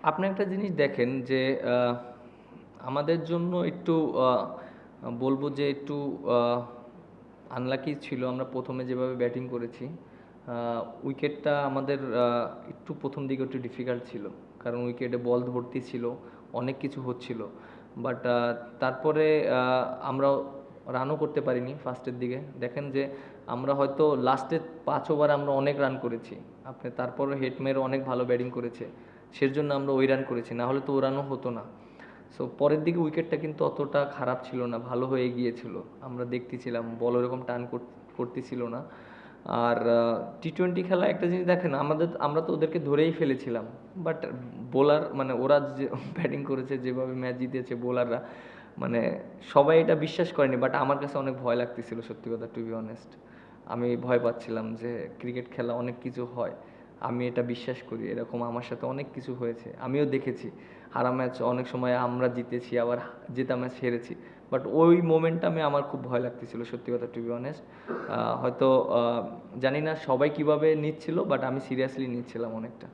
আপনি একটা জিনিস দেখেন যে আমাদের জন্য একটু বলবো যে একটু আনলাকি ছিল আমরা প্রথমে যেভাবে ব্যাটিং করেছি। উইকেটটা আমাদের একটু প্রথম দিকে একটু ডিফিকাল্ট ছিল, কারণ উইকেটে বল ধরতে ছিল, অনেক কিছু হচ্ছিল। বাট তারপরে আমরা রানও করতে পারিনি ফার্স্টের দিকে। দেখেন যে আমরা হয়তো লাস্টের 5 ওভার আমরা অনেক রান করেছি, আপনি তারপরে হেটমের অনেক ভালো ব্যাটিং করেছে, সেজন্য আমরা ওই রান করেছি, না হলে তো ও রানও হতো না। সো পরের দিকে উইকেটটা কিন্তু অতটা খারাপ ছিল না, ভালো হয়ে গিয়েছিল। আমরা দেখতেছিলাম বল ওরকম টার্ন করতেছিল না। আর টি-টোয়েন্টি খেলা একটা জিনিস দেখেন, আমরা তো ওদেরকে ধরেই ফেলেছিলাম। বাট বোলার মানে ওরা যে ব্যাটিং করেছে, যেভাবে ম্যাচ জিতেছে বোলাররা, মানে সবাই এটা বিশ্বাস করেনি। বাট আমার কাছে অনেক ভয় লাগতেছিল, সত্যি কথা, টু বি অনেস্ট। আমি ভয় পাচ্ছিলাম যে ক্রিকেট খেলা অনেক কিছু হয়, আমি এটা বিশ্বাস করি, এরকম আমার সাথে অনেক কিছু হয়েছে, আমিও দেখেছি। হারা ম্যাচ অনেক সময় আমরা জিতেছি, আবার জেতা ম্যাচ হেরেছি। বাট ওই মোমেন্টামে আমার খুব ভয় লাগতেছিল, সত্যি কথা, টু বি অনেস্ট। হয়তো জানি না সবাই কিভাবে নিচ্ছিল, বাট আমি সিরিয়াসলি নিচ্ছিলাম অনেকটা।